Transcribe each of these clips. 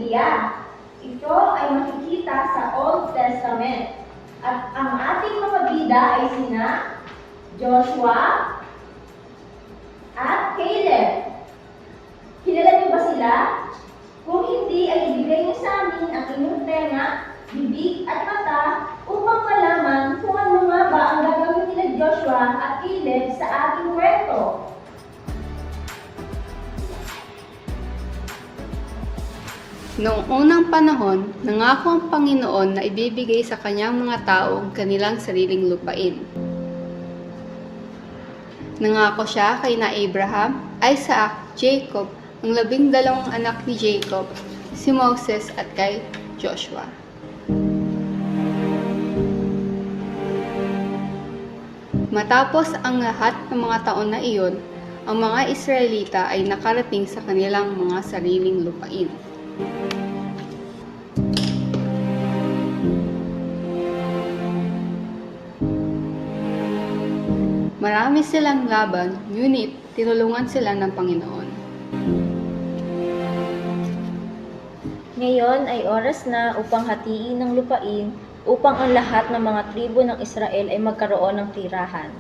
Biblia. Ito ay makikita sa Old Testament. At ang ating mga bida ay sina Joshua at Caleb. Kilala niyo ba sila? Kung hindi, ay ibigay niyo sa amin ang inyong tenga, bibig at mata upang malaman kung ano nga ba ang gagawin nila Joshua at Caleb sa ating kwento. Noong unang panahon, nangako ang Panginoon na ibibigay sa kanyang mga tao ang kanilang sariling lupain. Nangako siya kay na Abraham, Isaac, Jacob, ang 12 anak ni Jacob, si Moses at kay Joshua. Matapos ang lahat ng mga taon na iyon, ang mga Israelita ay nakarating sa kanilang mga sariling lupain. Marami silang laban, ngunit tinulungan sila ng Panginoon. Ngayon ay oras na upang hatiin ng lupain upang ang lahat ng mga tribo ng Israel ay magkaroon ng tirahan.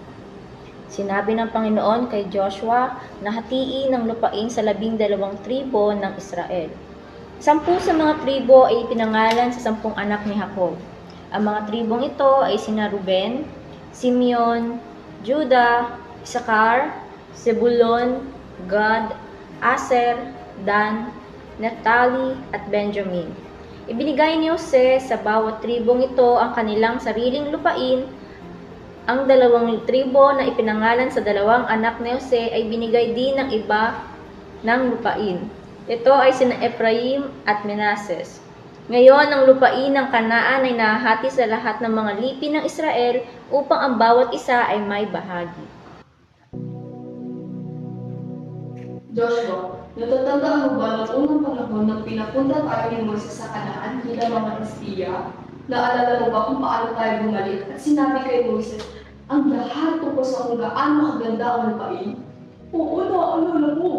Sinabi ng Panginoon kay Joshua na hatiin ng lupain sa 12 tribo ng Israel. 10 sa mga tribo ay ipinangalan sa 10 anak ni Jacob. Ang mga tribong ito ay sina Ruben, Simeon, Judah, Isakar, Zebulon, Gad, Aser, Dan, Naphtali at Benjamin. Ibinigay ni Jose sa bawat tribong ito ang kanilang sariling lupain. Ang 2 tribo na ipinangalan sa 2 anak ni Jose ay binigay din ng iba ng lupain. Ito ay sina Ephraim at Manases. Ngayon, ang lupain ng Kanaan ay nahahati sa lahat ng mga lipi ng Israel upang ang bawat isa ay may bahagi. Joshua, natatandaan mo ba noong unang panahon nang pinapunta tayo ni Moises sa Kanaan bilang mga Kristiya? Naalala mo ba kung paano tayo bumalik at sinabi kay Moises ang lahat tungkol sa kung gaano kaganda ang lupain? Oo, naalala mo.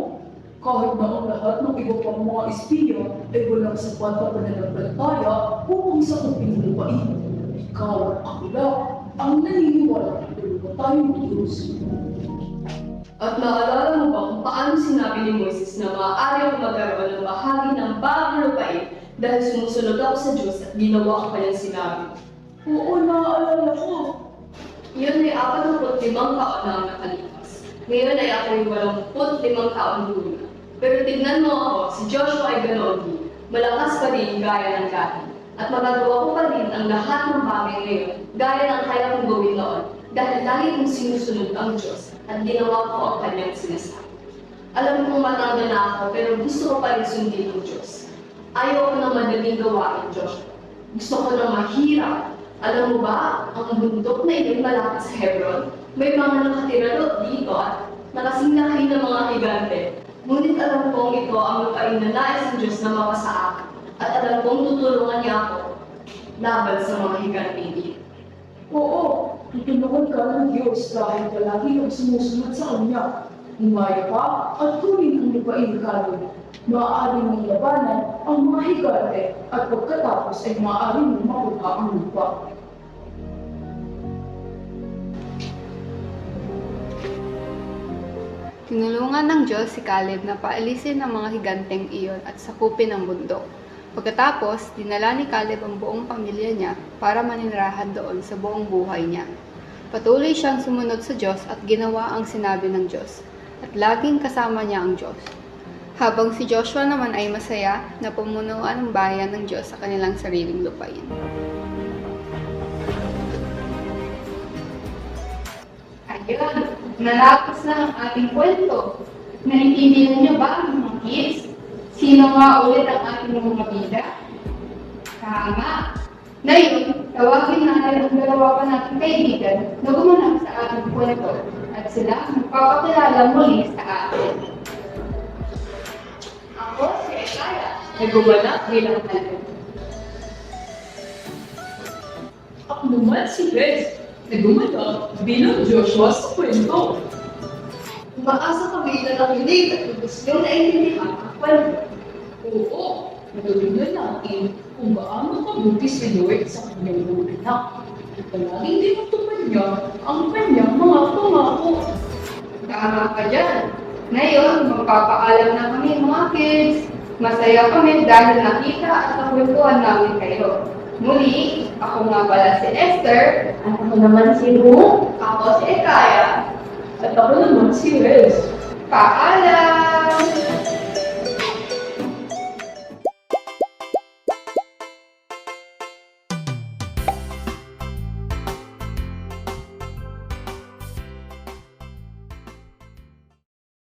Kahit na ang lahat ng iba pang mga espiya ay walang sapat na pananampalataya upang sakupin ang lupain. Ikaw at ako lang ang naniniwala na tulungan tayo ng Diyos. At naalala mo ba kung paano sinabi ni Moises na maaari akong magkaroon ng bahagi ng bagong lupain dahil sumusunod ako sa Diyos at ginawa ang kanyang sinabi? Oo, naalala ko. Yun ay 45 taon na ang nakalipas. Ngayon ay ako'y 85 taon muna. Pero tignan mo ako, si Joshua ay ganoon din. Malakas pa din gaya ng dati. At magagawa ko pa din ang lahat ng bagay ngayon gaya ng kaya kong gawin noon dahil lagi kong sinusunod ang Diyos at ginawa ko ang kanyang sinasabi. Alam kong matanda na ako pero gusto ko pa rin sundin ang Diyos. Ayaw ko ng madaling gawain, Joshua. Gusto ko ng mahirap. Alam mo ba, ang bundok na iyon malapit sa Hebron, may mga nakatira dito at nakasinglaki ng mga higante. Ngunit alam kong ito ang lupain na nais ng Diyos na mapasa akin. At alam kong tutulungan niya ako laban sa mga higante dito. Oo, tutulungan ka ng Diyos dahil palagi kang sumusunod sa Kanya. Umaya ka at kunin ang lupain kalong. Maaari mong labanan ang mga higante at pagkatapos ay maaari mong makuha ang lupa. Tinulungan ng Diyos si Caleb na paalisin ang mga higanteng iyon at sakupin ang bundok. Pagkatapos, dinala ni Caleb ang buong pamilya niya para maninirahan doon sa buong buhay niya. Patuloy siyang sumunod sa Diyos at ginawa ang sinabi ng Diyos, at laging kasama niya ang Diyos. Habang si Joshua naman ay masaya na pumunuan ang bayan ng Diyos sa kanilang sariling lupain. Ayun, natapos na ang ating kwento. Naintindihan niyo ba, mga kids? Sino nga ulit ang ating mga bida? Tama. Ngayon, tawagin natin ang dalawa pa nating kaibigan na gumanap sa ating kwento at sila magpapakilala muli sa atin. Ako si Ekaya, nagumanap bilang Caleb. Ako naman si Rez, nagumanap bilang Joshua sa kwento. Umaasa kami na nakinig at gusto niyong naintindihan ang kwento. Oo, Natutunan natin kung gaano kabuti si Lord sa kanyang mga anak. Palaging tinutupad niya ang kanyang mga pangako. Tama ka dyan. Ngayon, magpapaalam na kami mga kids. Masaya kami dahil nakita at nakwentuhan namin kayo. Muli, ako nga pala si Esther. At ako naman si Ru. Ako si Ekaya. At ako naman si Rez. Paalam!